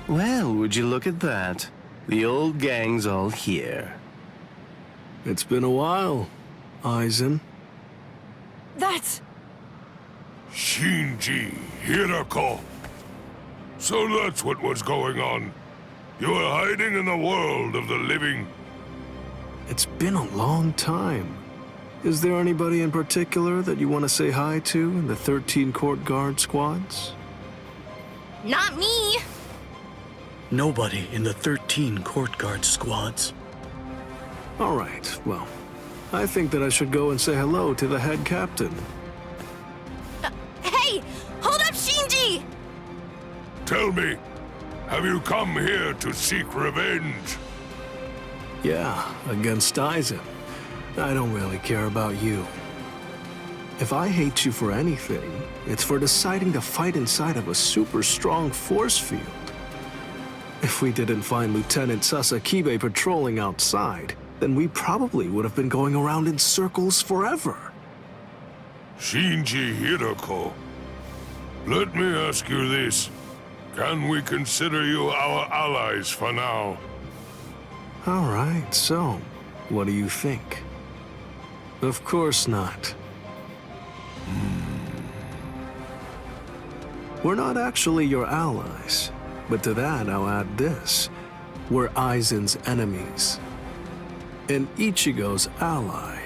Well, would you look at that? The old gang's all here. It's been a while, AIZEN. That's... Shinji Hirako. So that's what was going on. You were hiding in the world of the living. It's been a long time. Is there anybody in particular that you want to say hi to in the 13 Court Guard squads? Not me! Nobody in the 13 Court Guard squads. All right, well, I think that I should go and say hello to the head captain. Hey! Hold up, Shinji! Tell me, have you come here to seek revenge? Yeah, against AIZEN. I don't really care about you. If I hate you for anything, it's for deciding to fight inside of a super strong force field. If we didn't find Lieutenant Sasakibe patrolling outside, then we probably would have been going around in circles forever. Shinji Hirako, let me ask you this. Can we consider you our allies for now? All right, so, what do you think? Of course not. We're not actually your allies, but to that I'll add this. We're AIZEN's enemies. And Ichigo's ally.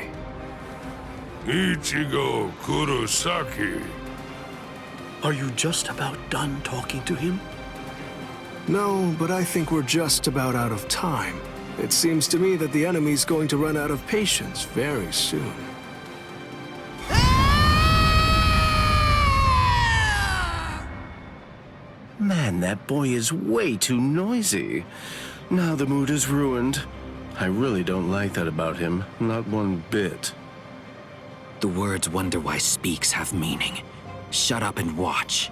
Ichigo Kurosaki. Are you just about done talking to him? No, but I think we're just about out of time. It seems to me that the enemy's going to run out of patience very soon. Man, that boy is way too noisy. Now the mood is ruined. I really don't like that about him, not one bit. The words "wonder why speaks" have meaning. Shut up and watch.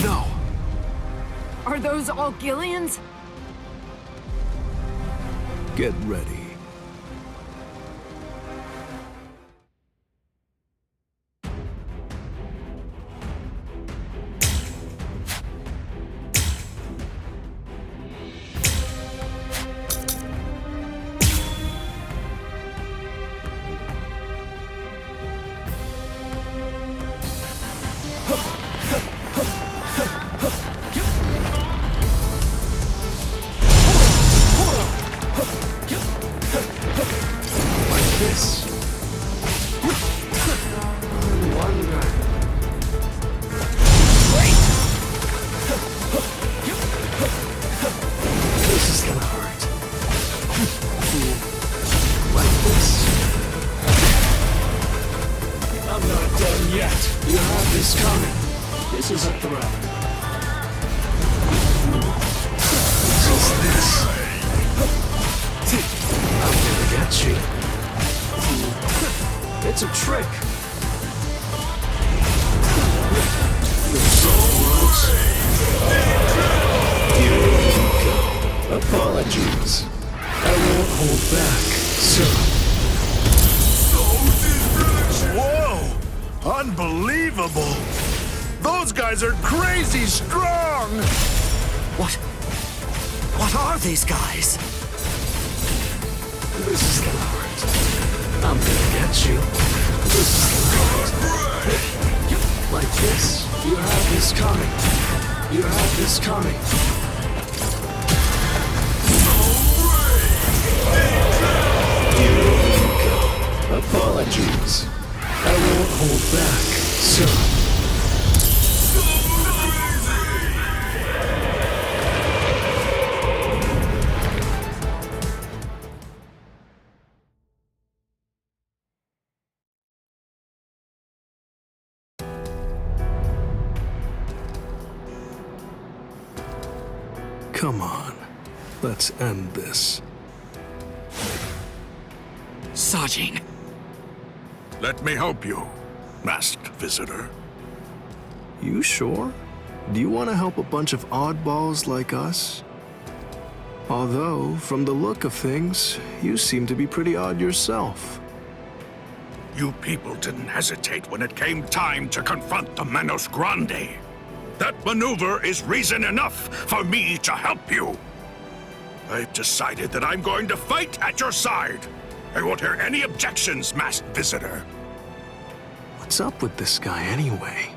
No. Are those all Gillians? Get ready. It's a trick. Here we go. Apologies. I won't hold back, sir. Whoa! Unbelievable! Those guys are crazy strong! What are these guys? This is gonna hurt. I'm gonna get you. This is gonna hurt. Like this. You have this coming. You have this coming. Here we go. Apologies. I won't hold back, sir. Come on, let's end this. Sajin. Let me help you, masked visitor. You sure? Do you want to help a bunch of oddballs like us? Although, from the look of things, you seem to be pretty odd yourself. You people didn't hesitate when it came time to confront the Manos Grande. That maneuver is reason enough for me to help you. I've decided that I'm going to fight at your side. I won't hear any objections, masked visitor. What's up with this guy anyway?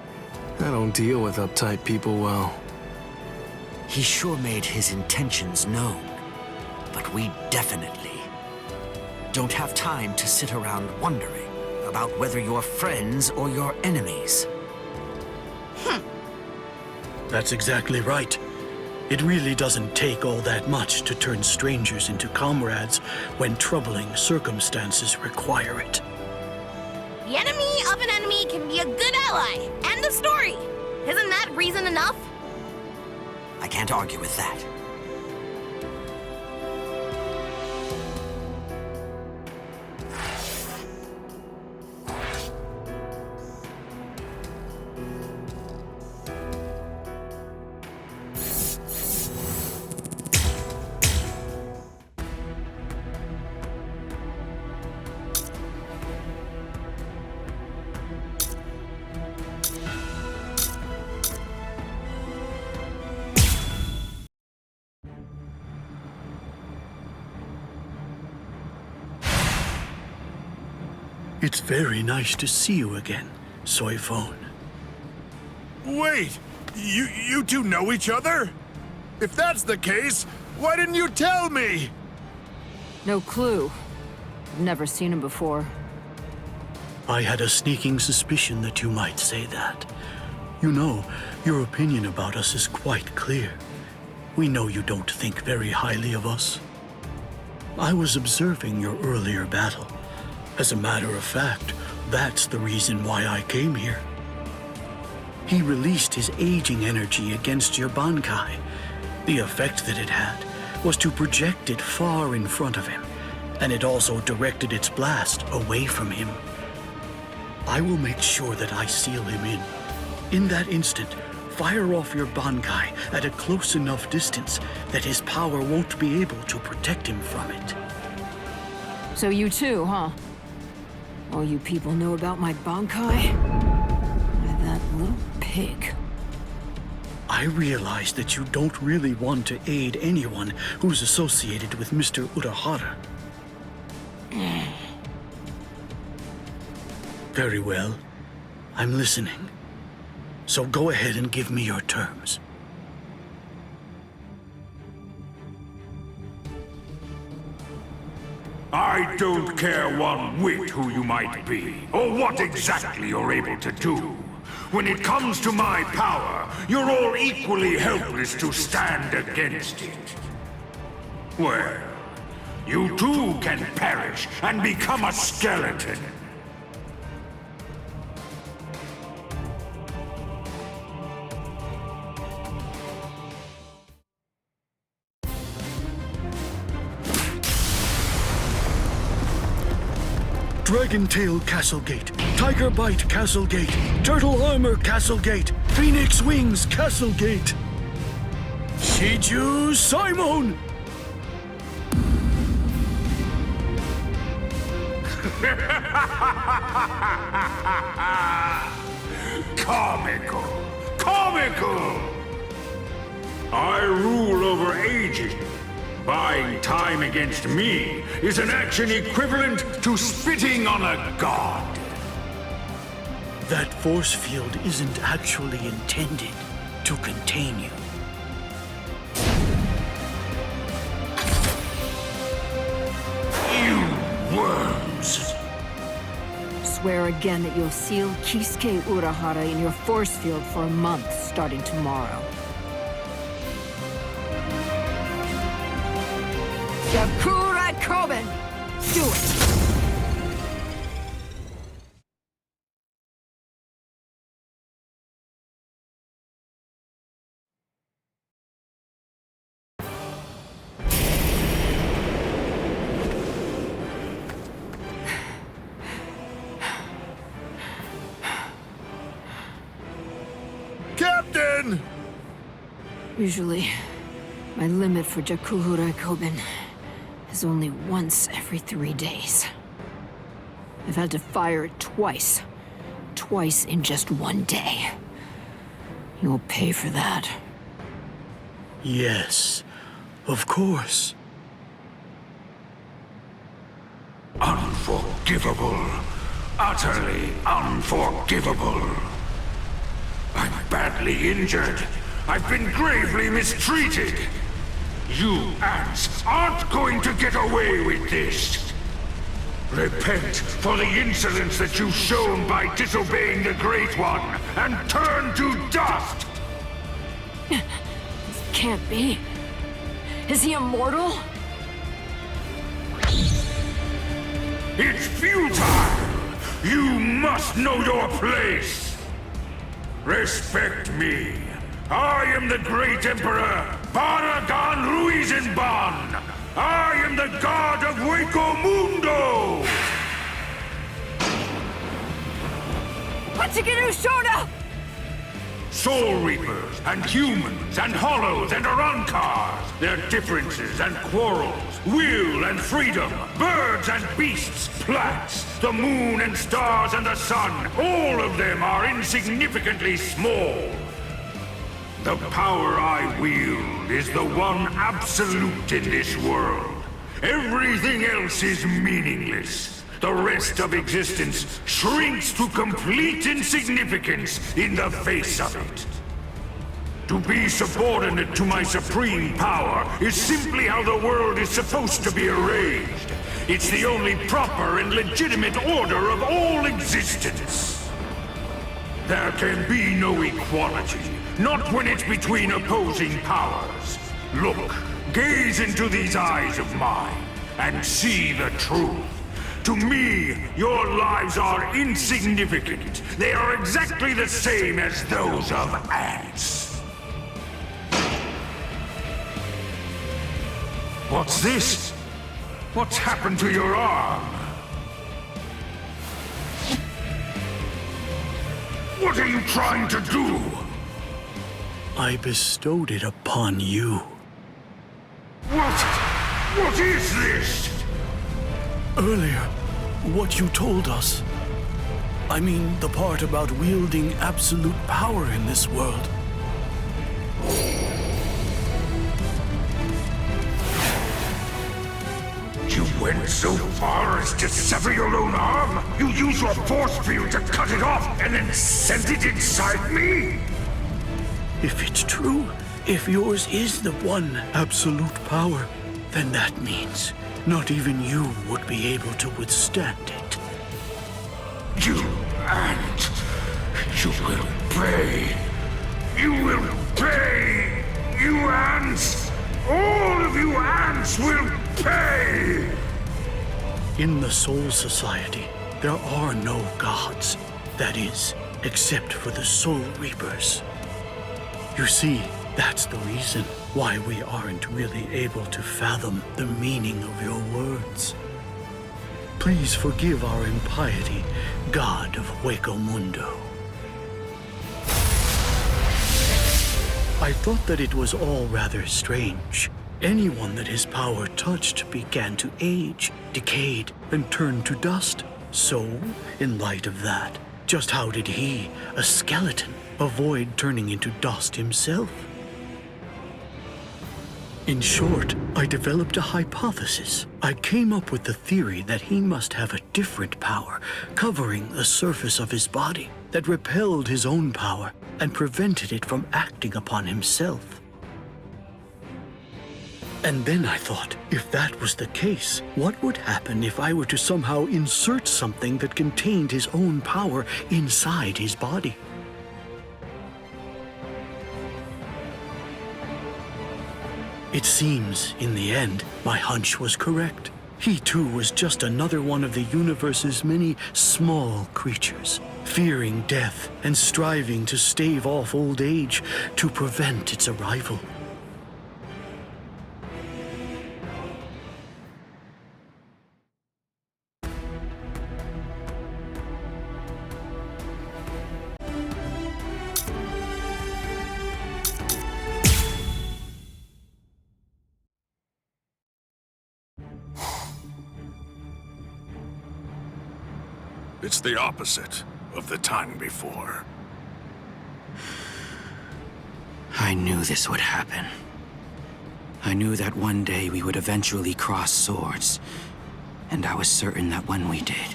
I don't deal with uptight people well. He sure made his intentions known. But we definitely don't have time to sit around wondering about whether you're friends or you're enemies. That's exactly right. It really doesn't take all that much to turn strangers into comrades when troubling circumstances require it. The enemy of an enemy can be a good ally. End of story. Isn't that reason enough? I can't argue with that. It's very nice to see you again, Soy Phone. Wait, you two know each other? If that's the case, why didn't you tell me? No clue. I've never seen him before. I had a sneaking suspicion that you might say that. You know, your opinion about us is quite clear. We know you don't think very highly of us. I was observing your earlier battle. As a matter of fact, that's the reason why I came here. He released his aging energy against your Bankai. The effect that it had was to project it far in front of him, and it also directed its blast away from him. I will make sure that I seal him in. In that instant, fire off your Bankai at a close enough distance that his power won't be able to protect him from it. So you too, huh? All you people know about my Bankai? That little pig. I realize that you don't really want to aid anyone who's associated with Mr. Urahara. Very well. I'm listening. So go ahead and give me your terms. I don't care one whit who you might be, or what exactly you're able to do. When it comes to my power, you're all equally helpless to stand against it. Well, you too can perish and become a skeleton. Dragon Tail Castle Gate, Tiger Bite Castle Gate, Turtle Armor Castle Gate, Phoenix Wings Castle Gate. Shiju Simon! Comical! Comical! I rule over AIZEN. Buying time against me is an action equivalent to spitting on a god. That force field isn't actually intended to contain you. You worms! Swear again that you'll seal Kisuke Urahara in your force field for a month starting tomorrow. Yakura Koben! Do it! Captain! Usually, my limit for Jakura Koben is only once every 3 days. I've had to fire it twice. Twice in just one day. You'll pay for that. Yes, of course. Unforgivable. Utterly unforgivable. I'm badly injured. I've been gravely mistreated. You ants aren't going to get away with this. Repent for the insolence that you've shown by disobeying the Great One, and turn to dust! Can't be. Is he immortal? It's futile! You must know your place! Respect me. I am the great Emperor, Baragan Ruizenban! I am the god of Hueco Mundo! Pachiganu Shoda! Soul Reapers, and humans, and Hollows, and Arankars, their differences and quarrels, will and freedom, birds and beasts, plants, the moon and stars and the sun, all of them are insignificantly small. The power I wield is the one absolute in this world. Everything else is meaningless. The rest of existence shrinks to complete insignificance in the face of it. To be subordinate to my supreme power is simply how the world is supposed to be arranged. It's the only proper and legitimate order of all existence. There can be no equality, not when it's between opposing powers. Look, gaze into these eyes of mine, and see the truth. To me, your lives are insignificant. They are exactly the same as those of ants. What's this? What's happened to your arm? What are you trying to do? I bestowed it upon you. What is this? Earlier, what you told us. I mean, the part about wielding absolute power in this world. You went so far as to sever your own arm? You used your force field to cut it off and then sent it inside me? If it's true, if yours is the one absolute power, then that means not even you would be able to withstand it. You ant! You will pay! You will pay! You ants! All of you ants will pay! In the Soul Society, there are no gods. That is, except for the Soul Reapers. You see, that's the reason why we aren't really able to fathom the meaning of your words. Please forgive our impiety, God of Hueco Mundo. I thought that it was all rather strange. Anyone that his power touched began to age, decayed, and turn to dust. So, in light of that, just how did he, a skeleton, avoid turning into dust himself? In short, I developed a hypothesis. I came up with the theory that he must have a different power covering the surface of his body that repelled his own power and prevented it from acting upon himself. And then I thought, if that was the case, what would happen if I were to somehow insert something that contained his own power inside his body? It seems, in the end, my hunch was correct. He too was just another one of the universe's many small creatures, fearing death and striving to stave off old age to prevent its arrival. It's the opposite of the time before. I knew this would happen. I knew that one day we would eventually cross swords. And I was certain that when we did,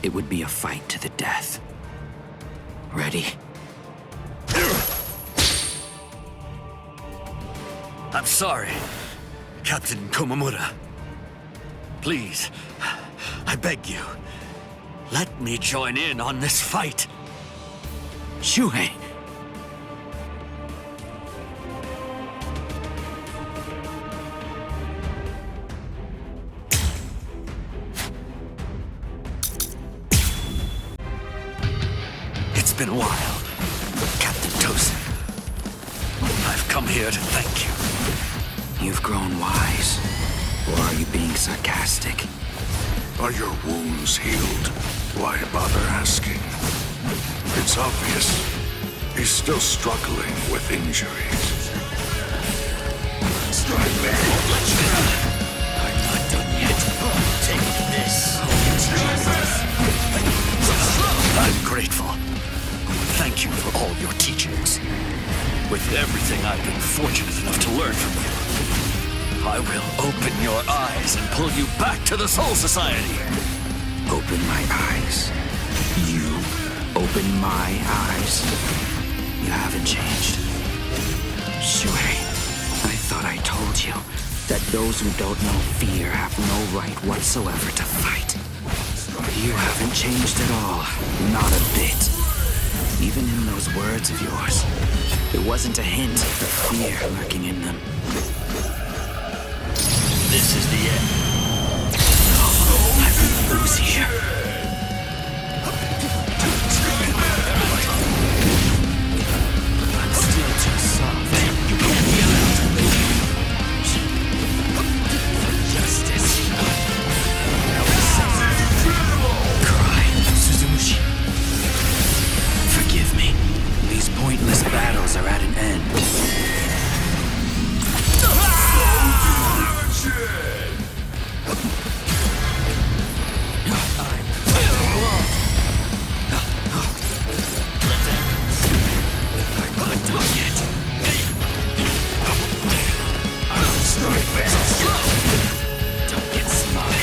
it would be a fight to the death. Ready? I'm sorry, Captain Komamura. Please, I beg you, let me join in on this fight. Shuhei! It's been a while, Captain Tosin. I've come here to thank you. You've grown wise. Or are you being sarcastic? Are your wounds healed? Why bother asking? It's obvious. He's still struggling with injuries. Strike back! I'm not done yet. Take this. I'm grateful. Thank you for all your teachings. With everything I've been fortunate enough to learn from you, I will open your eyes and pull you back to the Soul Society. Open my eyes. You open my eyes. You haven't changed. Shuhei, I thought I told you that those who don't know fear have no right whatsoever to fight. You haven't changed at all. Not a bit. Even in those words of yours, there wasn't a hint of fear lurking in them. This is the end. No, I will lose here. I'm still too soft. You can't be allowed to lose. Justice. Cry, Suzumushi. Forgive me. These pointless battles are at an end. Don't get smart.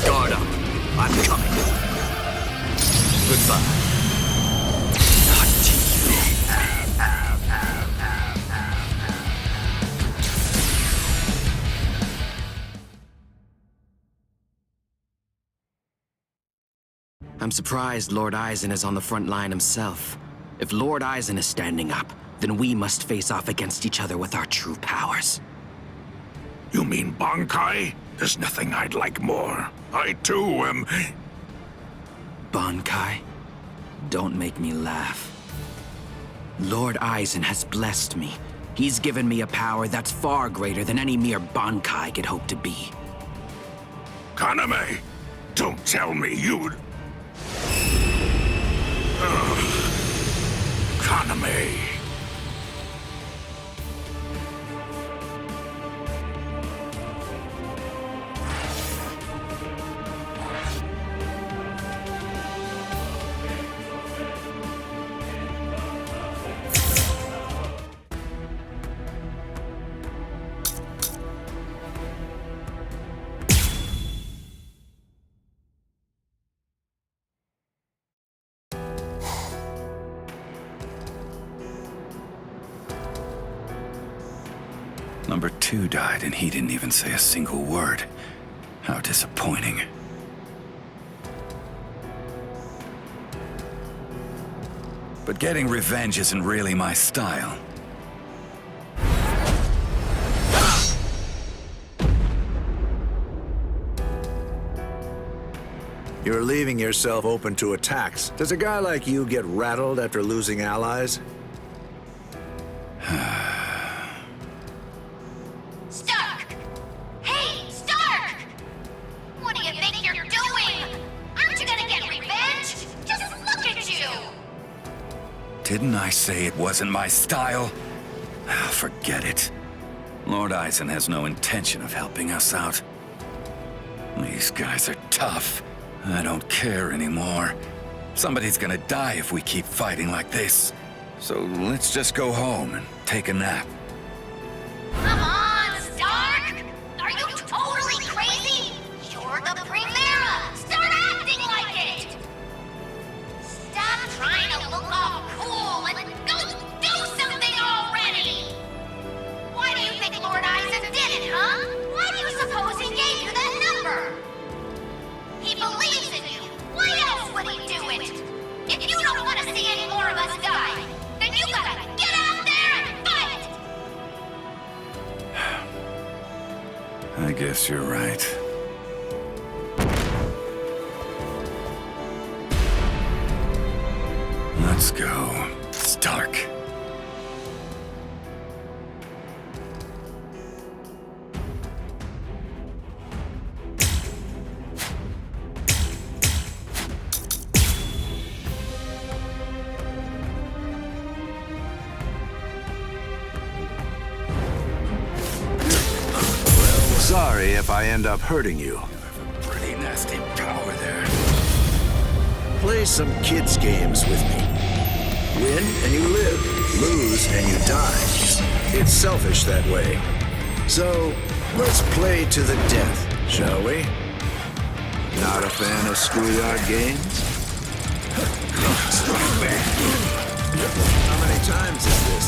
Guard up. I'm coming. Goodbye. Not to you. I'm surprised Lord Aizen is on the front line himself. If Lord Aizen is standing up, then we must face off against each other with our true powers. You mean Bankai? There's nothing I'd like more. I too am... Bankai? Don't make me laugh. Lord Aizen has blessed me. He's given me a power that's far greater than any mere Bankai could hope to be. Kaname, don't tell me you'd... Kaname... Number 2 died and he didn't even say a single word. How disappointing. But getting revenge isn't really my style. You're leaving yourself open to attacks. Does a guy like you get rattled after losing allies? Didn't I say it wasn't my style? Ah, forget it. Lord Aizen has no intention of helping us out. These guys are tough. I don't care anymore. Somebody's gonna die if we keep fighting like this. So let's just go home and take a nap. Come on, Stark! Are you totally crazy? You're the Primera! Start acting like it! Stop trying to look all cool and go do something already! Why do you think Lord Aizen did it, huh? Why do you suppose he gave you that number? He believes in you. Why else would he do it? If you don't want to see any more of us die, then you gotta get out there and fight! I guess you're right. Let's go. Stark. Sorry if I end up hurting you. You have a pretty nasty power there. Play some kids' games with me. Win and you live, lose and you die. It's selfish that way. So, let's play to the death, shall we? Not a fan of schoolyard games? How many times is this?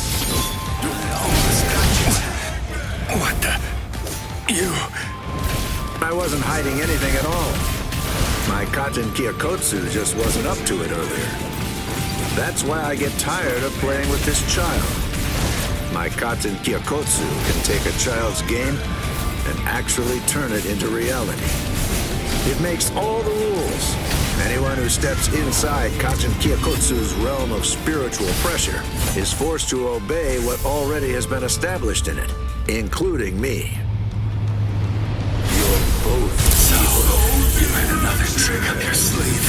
What the? You... I wasn't hiding anything at all. My Katen Kyokotsu just wasn't up to it earlier. That's why I get tired of playing with this child. My Katen Kyokotsu can take a child's game and actually turn it into reality. It makes all the rules. Anyone who steps inside Katen Kyokotsu's realm of spiritual pressure is forced to obey what already has been established in it, including me. Both evil. You had another trick up your sleeve.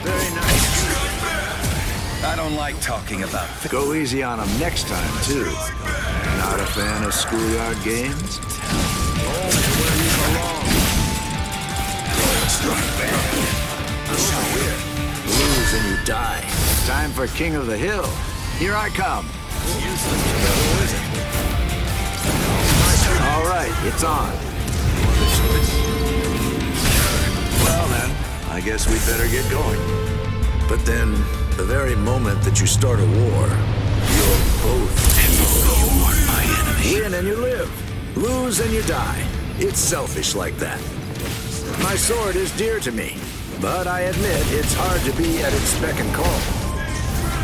Very nice. I don't like talking about... Go easy on them next time, too. Not a fan of schoolyard games? Lose and you die. Time for King of the Hill. Here I come. All right, it's on. Well then, I guess we'd better get going. But then, the very moment that you start a war, you're both evil. You are my enemy. Win and you live. Lose and you die. It's selfish like that. My sword is dear to me, but I admit it's hard to be at its beck and call.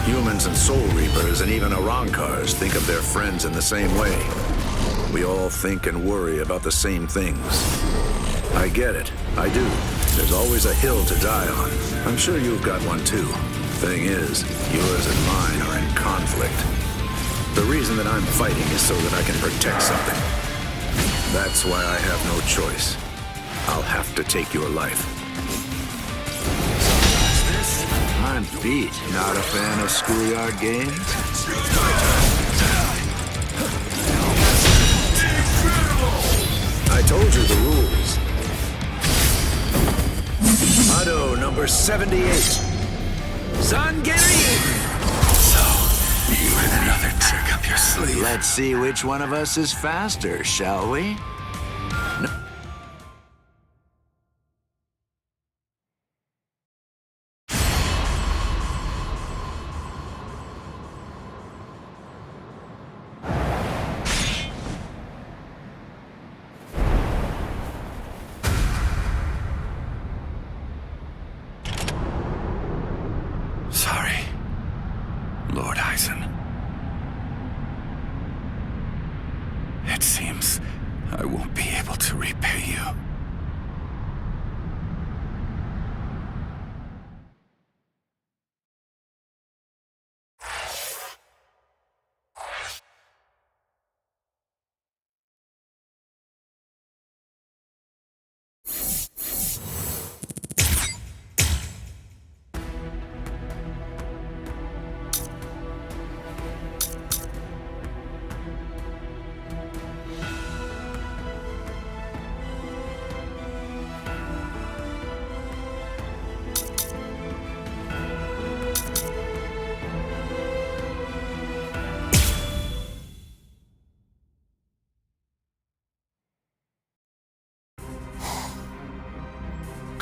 Humans and Soul Reapers and even Arankars think of their friends in the same way. We all think and worry about the same things. I get it. I do. There's always a hill to die on. I'm sure you've got one too. Thing is, yours and mine are in conflict. The reason that I'm fighting is so that I can protect something. That's why I have no choice. I'll have to take your life. I'm beat. Not a fan of schoolyard games? I told you the rules. Motto number 78. Zangerin! So, you had another trick up your sleeve. Let's see which one of us is faster, shall we? Sorry, Lord Aizen. It seems I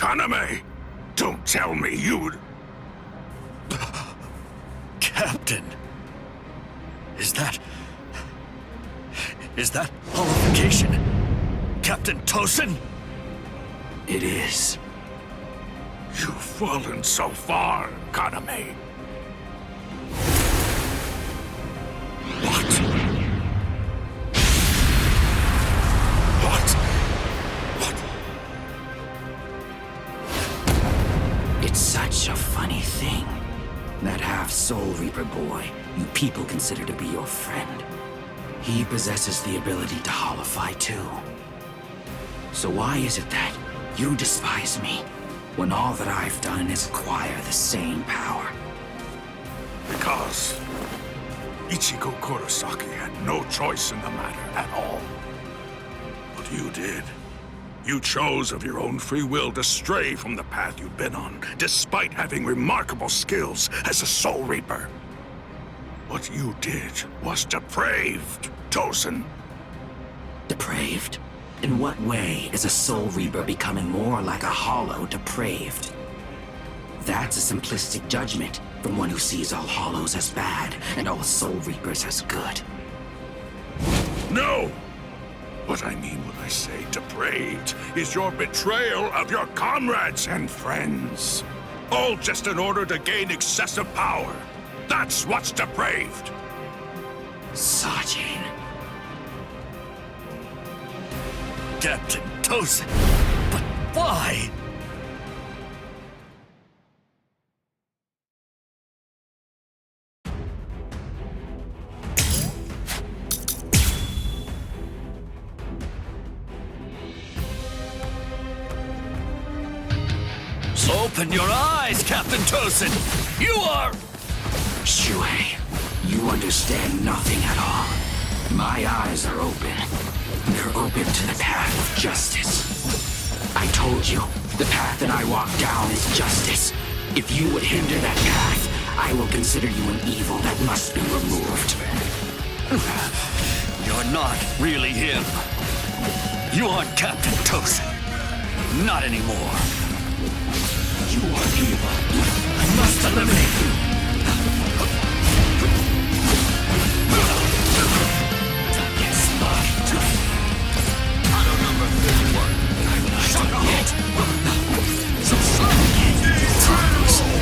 Kaname, don't tell me you'd... Captain! Is that holographication? Captain Tosin? It is. You've fallen so far, Kaname. What? It's such a funny thing. That half-Soul Reaper boy you people consider to be your friend. He possesses the ability to holofy too. So why is it that you despise me, when all that I've done is acquire the same power? Because Ichigo Kurosaki had no choice in the matter at all. But you did. You chose of your own free will to stray from the path you've been on, despite having remarkable skills as a Soul Reaper. What you did was depraved, Tosin. Depraved? In what way is a Soul Reaper becoming more like a hollow depraved? That's a simplistic judgment from one who sees all hollows as bad and all Soul Reapers as good. No! What I mean when I say depraved is your betrayal of your comrades and friends. All just in order to gain excessive power. That's what's depraved. Sajin. Captain Tosin. But why? Open your eyes, Captain Tosin! You are... Shuhei, you understand nothing at all. My eyes are open. They're open to the path of justice. I told you, the path that I walk down is justice. If you would hinder that path, I will consider you an evil that must be removed. You're not really him. You aren't Captain Tosin. Not anymore. You are evil. I must eliminate you. Don't get smart. Auto number 31. I'm not done yet. So slow.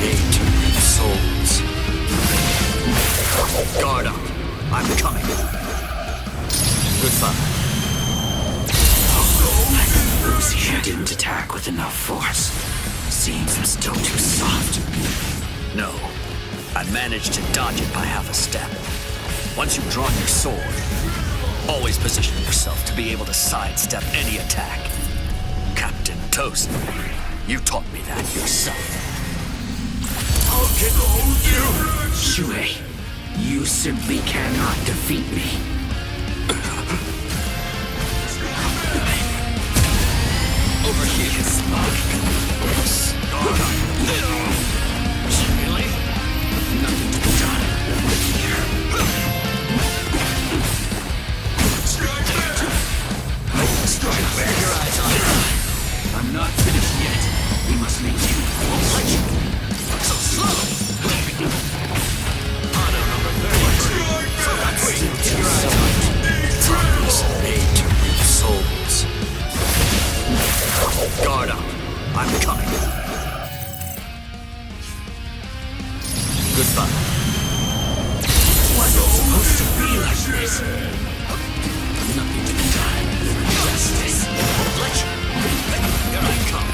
Eight souls. Guard up. I'm coming. Goodbye. Lucy didn't attack with enough force. Seems I'm still too soft. No. I managed to dodge it by half a step. Once you've drawn your sword, always position yourself to be able to sidestep any attack. Captain Tosin, you taught me that yourself. I'll get hold you! Shuhei, you simply cannot defeat me. Over here, Smug. Really? Nothing to be done. Here. Strike back. Your eyes on it. I'm not finished yet. We must maintain the force. So slow. Auto number 31. So that's still too soft. Progress made to reap souls. Guard up. I'm coming. Goodbye. Was it supposed to be like this? Nothing to be done. Justice. Bleach. Here I come.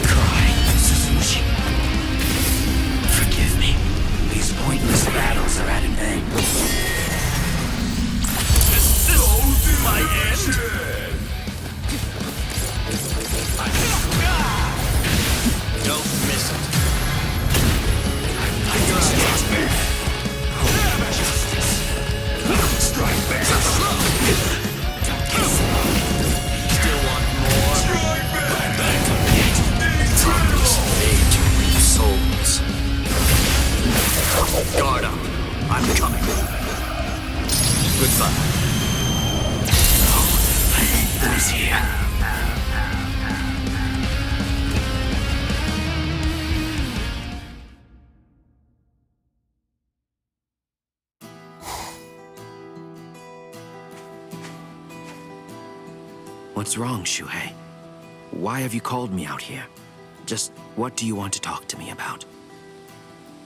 Cry, Suzuki. Forgive me. These pointless battles are at an end. Is this my end? What's wrong, Shuhei? Why have you called me out here? Just what do you want to talk to me about?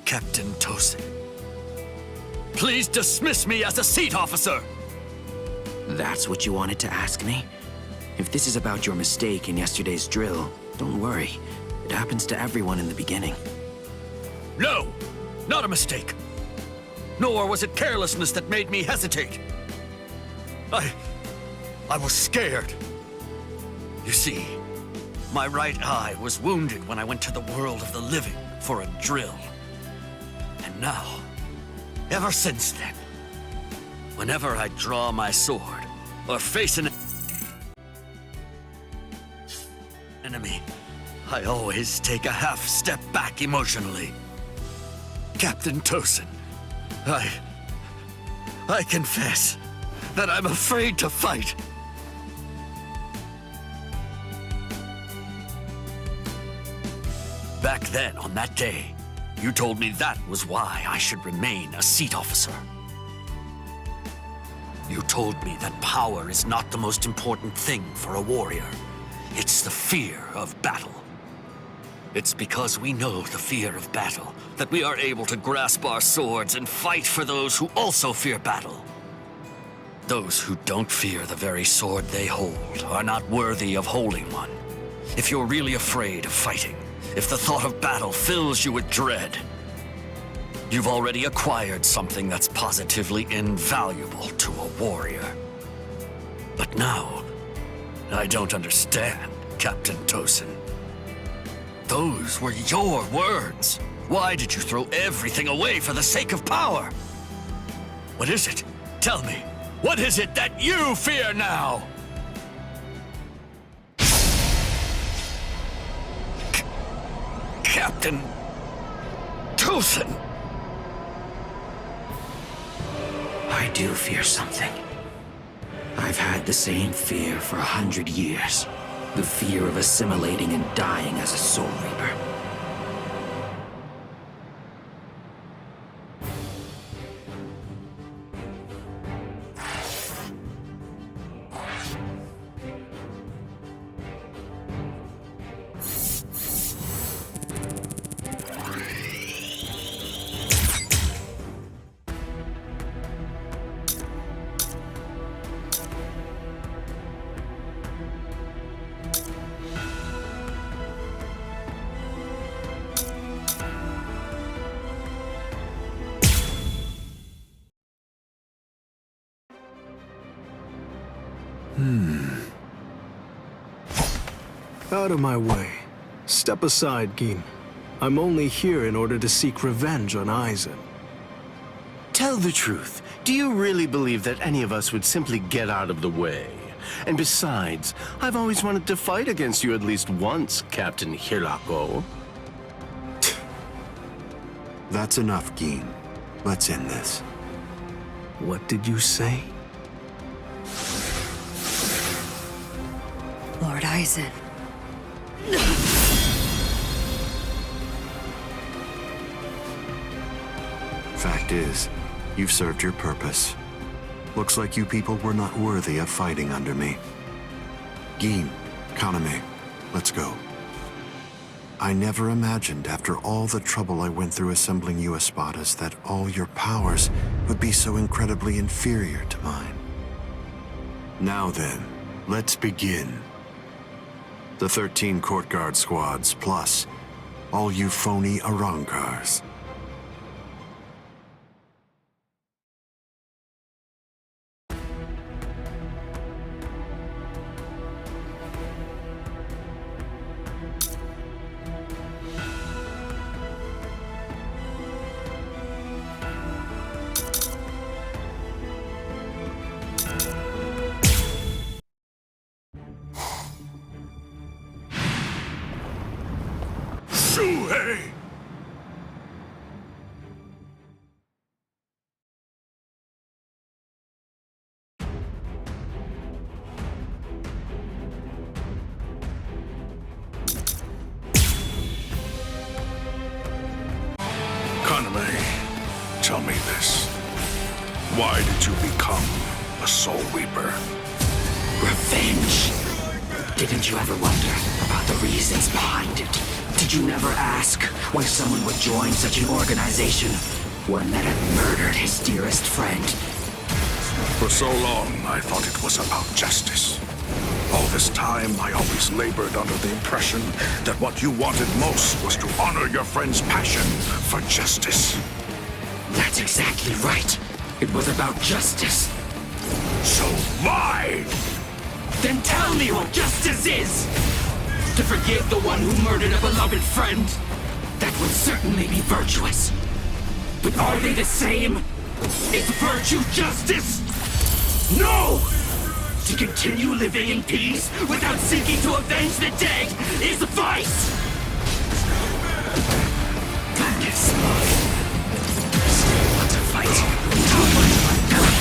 Captain Tosin, please dismiss me as a seat officer! That's what you wanted to ask me? If this is about your mistake in yesterday's drill, don't worry. It happens to everyone in the beginning. No! Not a mistake! Nor was it carelessness that made me hesitate. I was scared. You see, my right eye was wounded when I went to the world of the living for a drill. And now, ever since then, whenever I draw my sword or face an enemy, I always take a half step back emotionally. Captain Tosin, I confess that I'm afraid to fight. Back then, on that day, you told me that was why I should remain a seat officer. You told me that power is not the most important thing for a warrior. It's the fear of battle. It's because we know the fear of battle that we are able to grasp our swords and fight for those who also fear battle. Those who don't fear the very sword they hold are not worthy of holding one. If you're really afraid of fighting, if the thought of battle fills you with dread, you've already acquired something that's positively invaluable to a warrior. But now, I don't understand, Captain Tosin. Those were your words. Why did you throw everything away for the sake of power? What is it? Tell me. What is it that you fear now? Captain Tosin. I do fear something. I've had the same fear for 100 years. The fear of assimilating and dying as a Soul Reaper. Out of my way. Step aside, Gin. I'm only here in order to seek revenge on AIZEN. Tell the truth. Do you really believe that any of us would simply get out of the way? And besides, I've always wanted to fight against you at least once, Captain Hirako. That's enough, Gin. Let's end this. What did you say? Lord AIZEN. Fact is, you've served your purpose. Looks like you people were not worthy of fighting under me. Gin, Kaname, let's go. I never imagined after all the trouble I went through assembling you Espadas that all your powers would be so incredibly inferior to mine. Now then, let's begin. The 13 court guard squads, plus all you phony Arrancars. Shuhei! Kaname, tell me this. Why did you become a Soul Reaper? Revenge. Didn't you ever wonder about the reasons behind it? Did you never ask why someone would join such an organization? One that had murdered his dearest friend. For so long, I thought it was about justice. All this time, I always labored under the impression that what you wanted most was to honor your friend's passion for justice. That's exactly right. It was about justice. So why? Then tell me what justice is! To forgive the one who murdered a beloved friend? That would certainly be virtuous. But are they the same? Is virtue justice? No! To continue living in peace without seeking to avenge the dead is vice! Don't get smug. Still want to fight? How much of my God?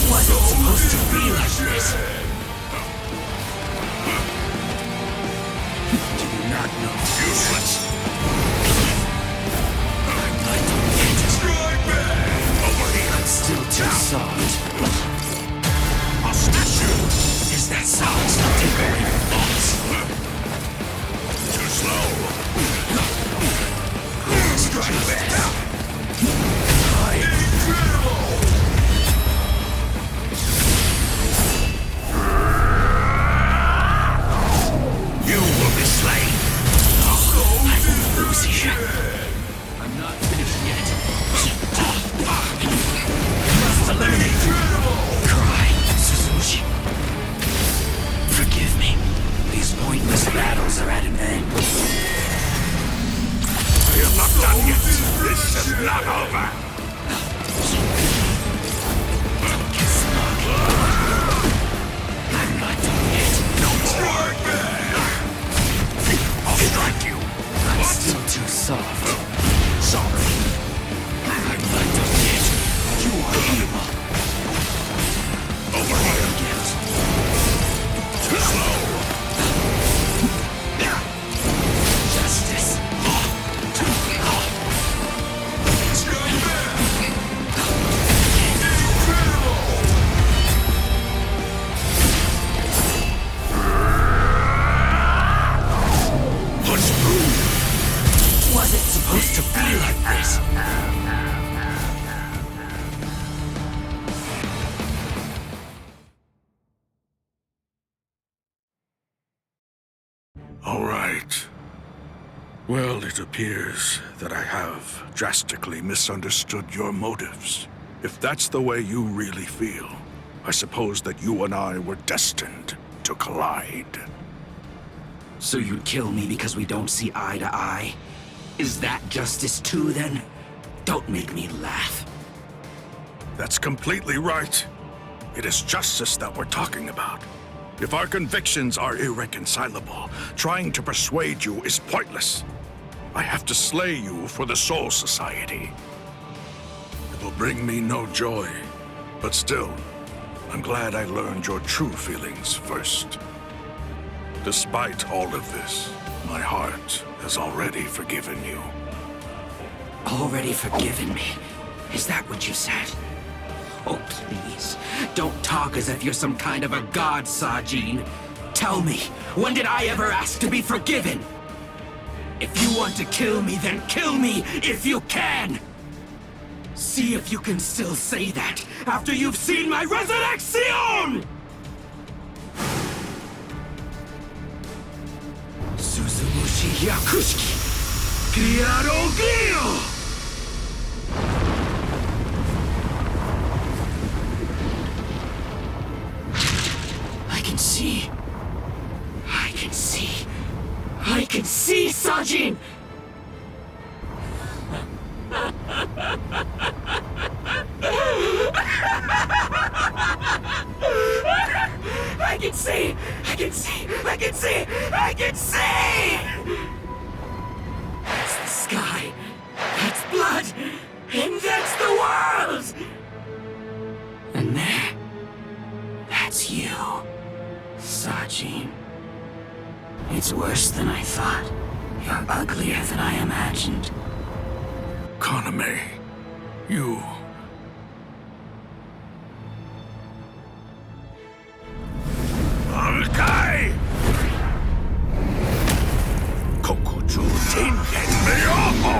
Was it supposed to be like this? Do you not know? Useless. I'm like to get over here. I'm still too soft. I'll smash you. Is that soft? Take away your thoughts. Too slow. Strike back. You will be slain. I won't lose here. I'm not finished yet. Must eliminate. Cry, Suzushi. Forgive me. These pointless battles are at an end. I am not done yet. This is not over. Don't get smug. I'm not done yet. No more. I'll strike you. I'm still too soft. Sorry. I'm not done yet. You are evil. Over here. Too slow. Justice. Push through. Was it supposed to be like this? All right. Well, it appears that I have drastically misunderstood your motives. If that's the way you really feel, I suppose that you and I were destined to collide. So you'd kill me because we don't see eye to eye? Is that justice too, then? Don't make me laugh. That's completely right. It is justice that we're talking about. If our convictions are irreconcilable, trying to persuade you is pointless. I have to slay you for the Soul Society. It will bring me no joy, but still, I'm glad I learned your true feelings first. Despite all of this, my heart has already forgiven you. Already forgiven me? Is that what you said? Oh, please. Don't talk as if you're some kind of a god, Sajin. Tell me, when did I ever ask to be forgiven? If you want to kill me, then kill me if you can! See if you can still say that after you've seen my resurrection! Suzumushi Yakushiki! Criado Grio! I can see, Sajin! I can see! That's the sky, that's blood, and that's the world! And there, that's you, Sajin. It's worse than I thought. You're uglier than I imagined. Kaname, you... Bankai! Kokuju Tingen Meoho!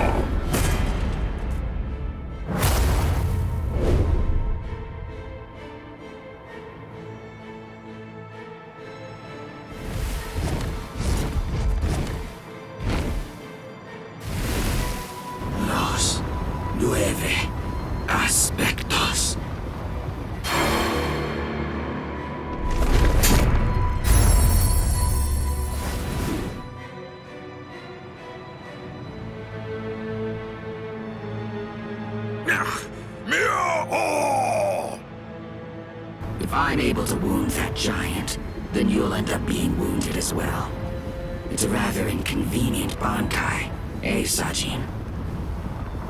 Los 9 aspectos. If I'm able to wound that giant, then you'll end up being wounded as well. It's a rather inconvenient Bankai, eh, Sajin?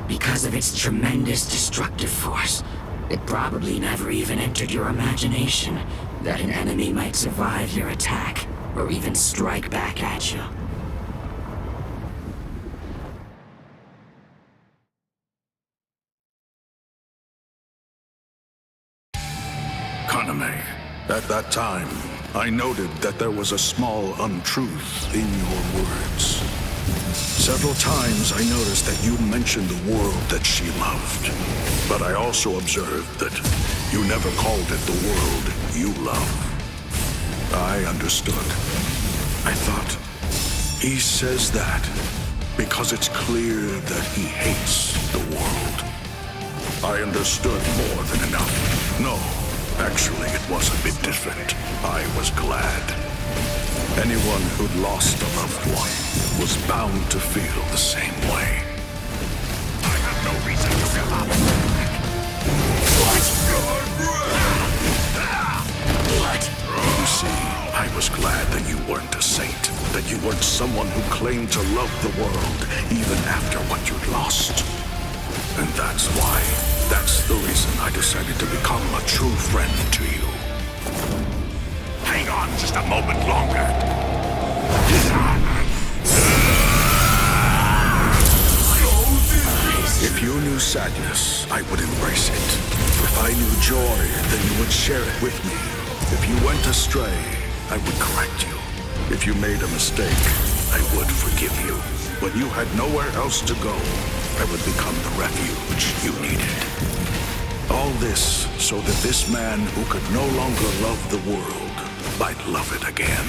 Because of its tremendous destructive force, it probably never even entered your imagination that an enemy might survive your attack, or even strike back at you. Kaname, at that time, I noted that there was a small untruth in your words. Several times I noticed that you mentioned the world that she loved, but I also observed that you never called it the world you love. I understood. I thought, he says that because it's clear that he hates the world. I understood more than enough. No, actually, it was a bit different. I was glad. Anyone who'd lost a loved one was bound to feel the same way. I have no reason to give up. What? You see, I was glad that you weren't a saint, that you weren't someone who claimed to love the world even after what you'd lost. And that's the reason I decided to become a true friend to you. Hang on just a moment longer. If you knew sadness, I would embrace it. If I knew joy, then you would share it with me. If you went astray, I would correct you. If you made a mistake, I would forgive you. When you had nowhere else to go, I would become the refuge you needed. All this so that this man who could no longer love the world might love it again.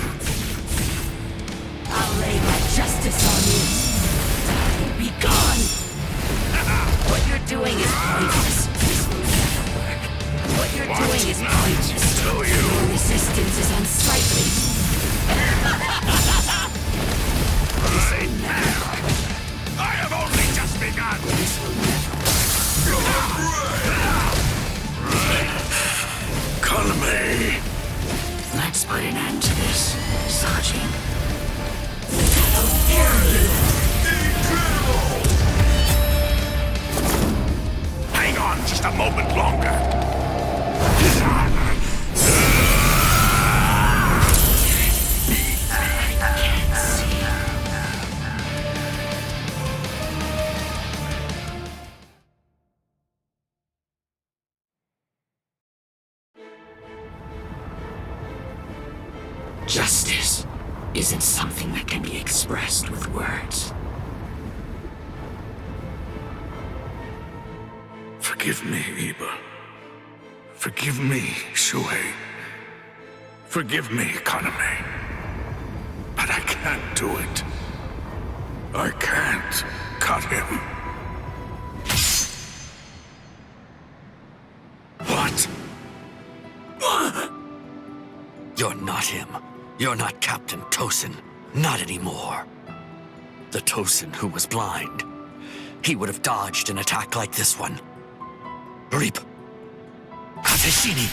I'll lay my justice on you. Be gone! What you're doing is pointless. This will never work. What you're doing is pointless. Your resistance is unsightly. This will never work. I have only just begun! This will never Kaname! Let's put an end to this, Sajin. Hang on just a moment longer. Justice isn't something that can be expressed with words. Forgive me, Iba. Forgive me, Shuhei. Forgive me, Kaname. But I can't do it. I can't cut him. What? You're not him. You're not Captain Tosin. Not anymore. The Tosin who was blind. He would have dodged an attack like this one. Reap. Kateshini!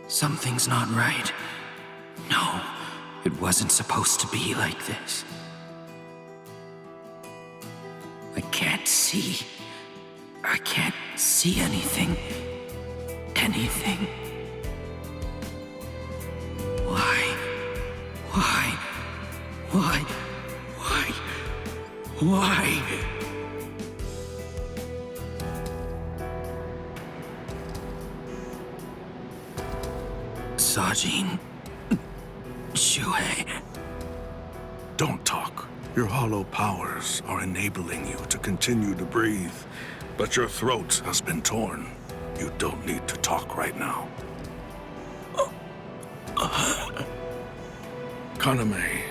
Something's not right. No, it wasn't supposed to be like this. I can't see anything. anything. Why? Why? Why? Why? Why? Sajin. Shuhei. Don't talk. Your hollow powers are enabling you to continue to breathe, but your throat has been torn. You don't need to talk right now. Kaname,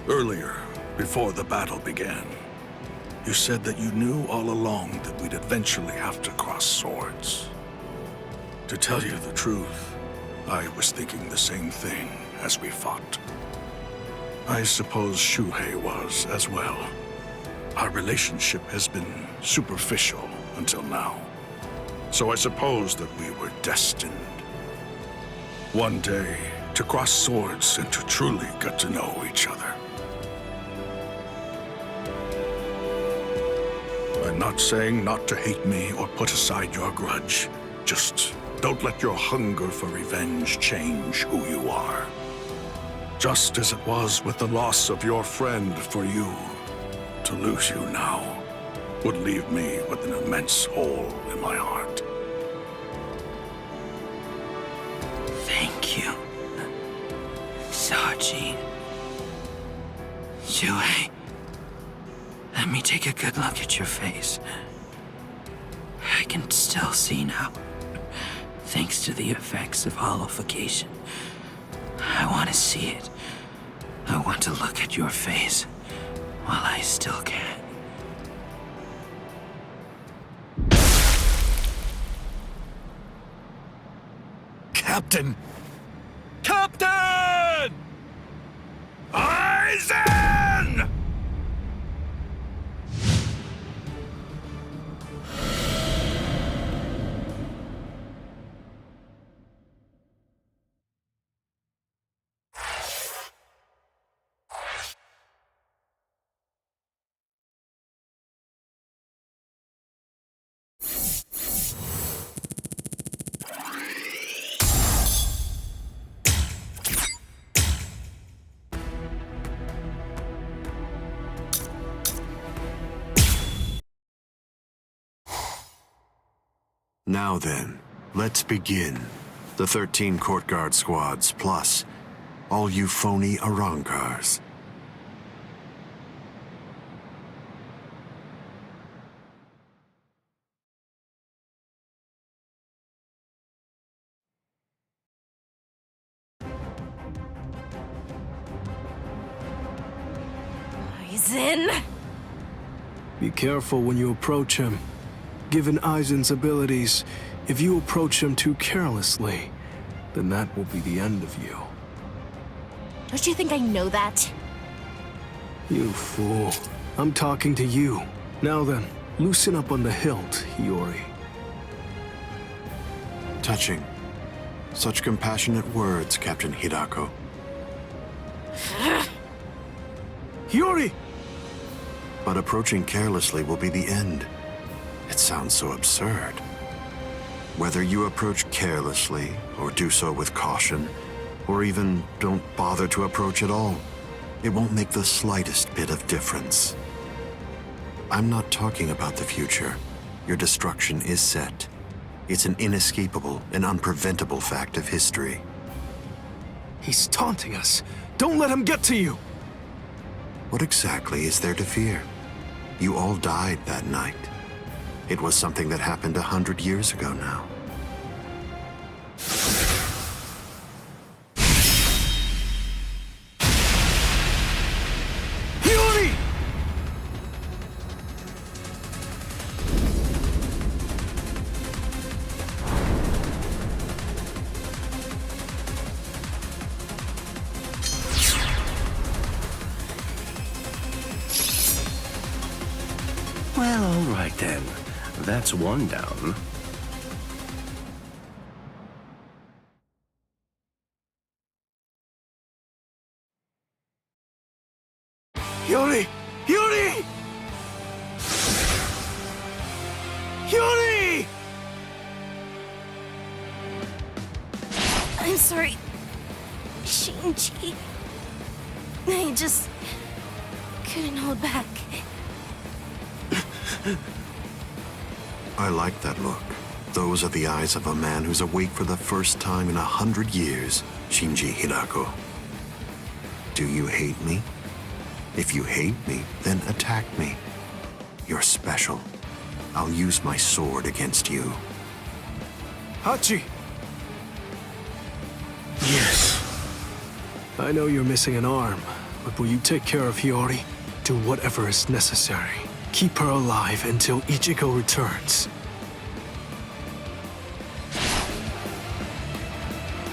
earlier, before the battle began, you said that you knew all along that we'd eventually have to cross swords. To tell you the truth, I was thinking the same thing as we fought. I suppose Shuhei was as well. Our relationship has been superficial until now. So I suppose that we were destined. One day, to cross swords and to truly get to know each other. I'm not saying not to hate me or put aside your grudge. Just don't let your hunger for revenge change who you are. Just as it was with the loss of your friend for you, to lose you now would leave me with an immense hole in my heart. Thank you, Sajin. Shuhei, let me take a good look at your face. I can still see now, thanks to the effects of hollowification. I want to see it. I want to look at your face while I still can. Captain! Captain! AIZEN! Now then, let's begin. The 13 court guard squads, plus all you phony Arankars. AIZEN! Be careful when you approach him. Given AIZEN's abilities, if you approach him too carelessly, then that will be the end of you. Don't you think I know that? You fool. I'm talking to you. Now then, loosen up on the hilt, Hiyori. Touching. Such compassionate words, Captain Hidako. Hiyori! But approaching carelessly will be the end. It sounds so absurd. Whether you approach carelessly, or do so with caution, or even don't bother to approach at all, it won't make the slightest bit of difference. I'm not talking about the future. Your destruction is set. It's an inescapable and unpreventable fact of history. He's taunting us. Don't let him get to you! What exactly is there to fear? You all died that night. It was something that happened 100 years ago now. Hiyori! Well, all right then. That's one down. Hiyori! Hiyori! Hiyori! I'm sorry, Shinji. I just couldn't hold back. I like that look. Those are the eyes of a man who's awake for the first time in 100 years, Shinji Hirako. Do you hate me? If you hate me, then attack me. You're special. I'll use my sword against you. Hachi! Yes. I know you're missing an arm, but will you take care of Hiyori? Do whatever is necessary. Keep her alive until Ichigo returns.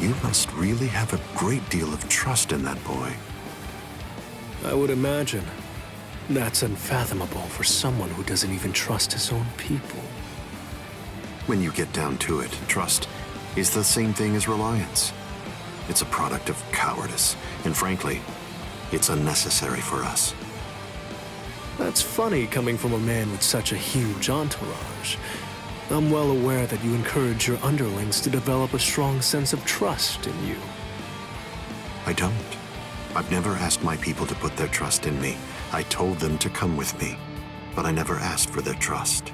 You must really have a great deal of trust in that boy. I would imagine. That's unfathomable for someone who doesn't even trust his own people. When you get down to it, trust is the same thing as reliance. It's a product of cowardice, and frankly, it's unnecessary for us. That's funny coming from a man with such a huge entourage. I'm well aware that you encourage your underlings to develop a strong sense of trust in you. I don't. I've never asked my people to put their trust in me. I told them to come with me, but I never asked for their trust.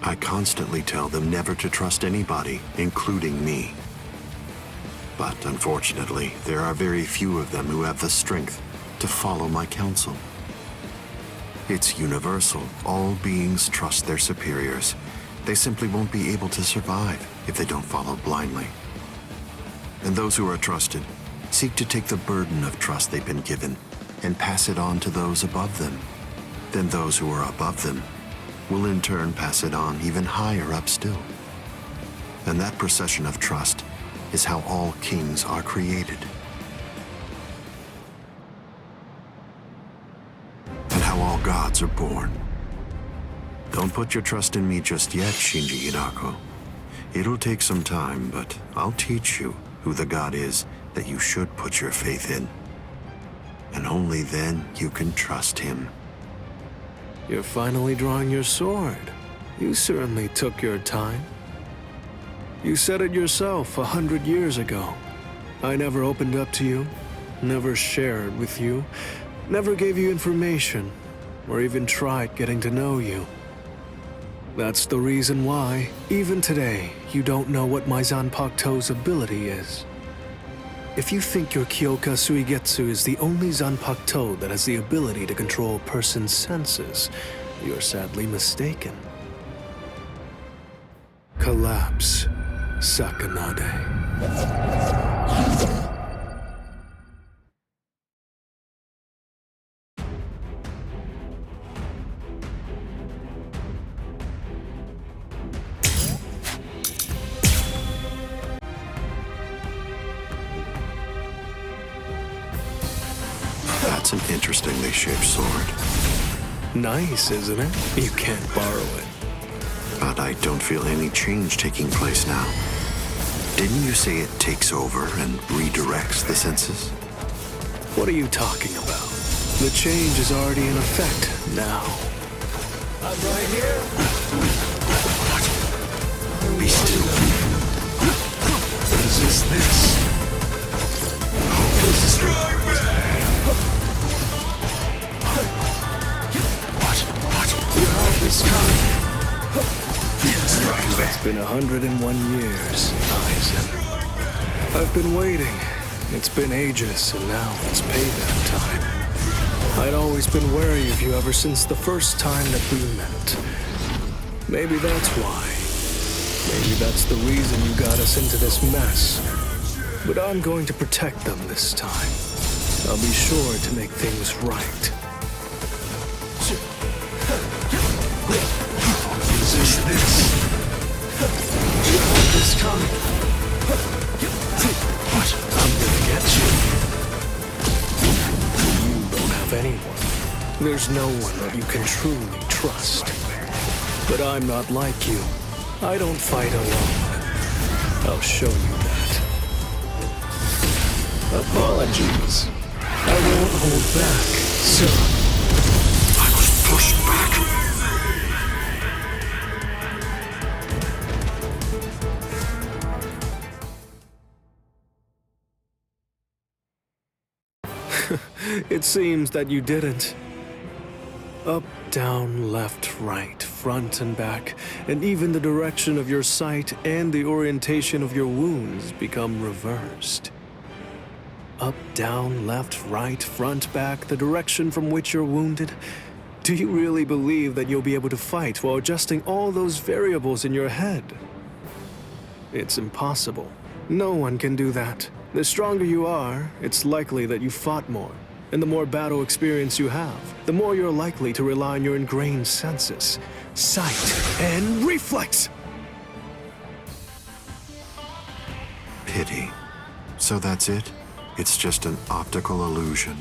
I constantly tell them never to trust anybody, including me. But unfortunately, there are very few of them who have the strength to follow my counsel. It's universal. All beings trust their superiors. They simply won't be able to survive if they don't follow blindly. And those who are trusted seek to take the burden of trust they've been given and pass it on to those above them. Then those who are above them will in turn pass it on even higher up still. And that procession of trust is how all kings are created. And how all gods are born. Don't put your trust in me just yet, Shinji Hirako. It'll take some time, but I'll teach you who the god is that you should put your faith in. And only then you can trust him. You're finally drawing your sword. You certainly took your time. You said it yourself 100 years ago. I never opened up to you, never shared with you, never gave you information, or even tried getting to know you. That's the reason why, even today, you don't know what my Zanpakuto's ability is. If you think your Kyoka Suigetsu is the only Zanpakuto that has the ability to control a person's senses, you're sadly mistaken. Collapse, Sakanade. That's an interestingly shaped sword. Nice, isn't it? You can't borrow it. But I don't feel any change taking place now. Didn't you say it takes over and redirects the senses? What are you talking about? The change is already in effect now. I'm right here. Be still. Resist this. You have this time. It's been 101 years, AIZEN. I've been waiting. It's been ages, and now it's payback time. I'd always been wary of you ever since the first time that we met. Maybe that's why. Maybe that's the reason you got us into this mess. But I'm going to protect them this time. I'll be sure to make things right. Resist this. You have this coming. What? I'm gonna get you. You don't have anyone. There's no one that you can truly trust. But I'm not like you. I don't fight alone. I'll show you that. Apologies. I won't hold back, sir. I was pushed back. It seems that you didn't. Up, down, left, right, front and back, and even the direction of your sight and the orientation of your wounds become reversed. Up, down, left, right, front, back, the direction from which you're wounded. Do you really believe that you'll be able to fight while adjusting all those variables in your head? It's impossible. No one can do that. The stronger you are, it's likely that you fought more. And the more battle experience you have, the more you're likely to rely on your ingrained senses, sight, and reflex! Pity. So that's it? It's just an optical illusion.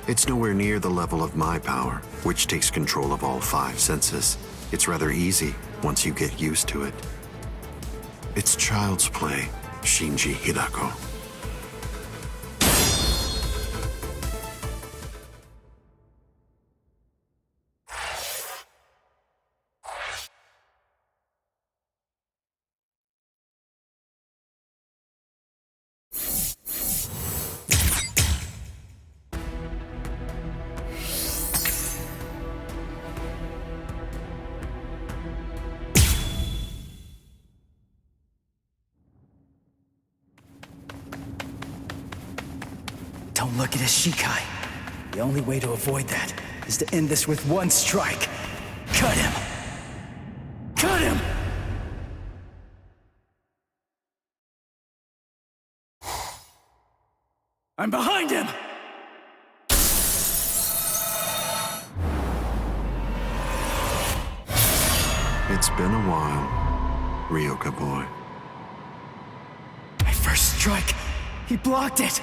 It's nowhere near the level of my power, which takes control of all 5 senses. It's rather easy once you get used to it. It's child's play, Shinji Hidako. Don't look at his Shikai. The only way to avoid that is to end this with one strike. Cut him! Cut him! I'm behind him! It's been a while, Ryoka boy. My first strike! He blocked it!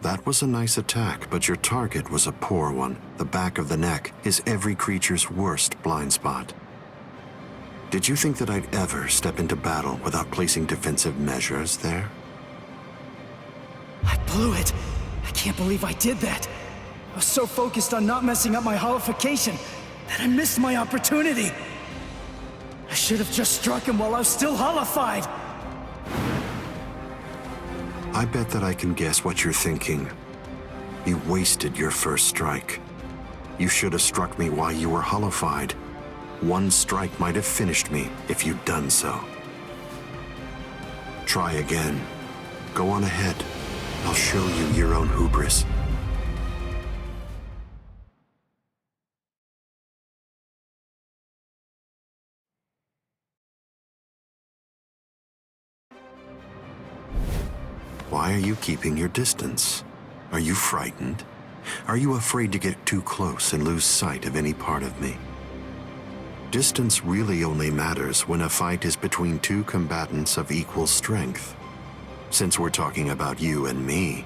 That was a nice attack, but your target was a poor one. The back of the neck is every creature's worst blind spot. Did you think that I'd ever step into battle without placing defensive measures there? I blew it. I can't believe I did that. I was so focused on not messing up my holification that I missed my opportunity. I should have just struck him while I was still holified. I bet that I can guess what you're thinking. You wasted your first strike. You should have struck me while you were holified. One strike might have finished me if you'd done so. Try again. Go on ahead. I'll show you your own hubris. Why are you keeping your distance? Are you frightened? Are you afraid to get too close and lose sight of any part of me? Distance really only matters when a fight is between 2 combatants of equal strength. Since we're talking about you and me,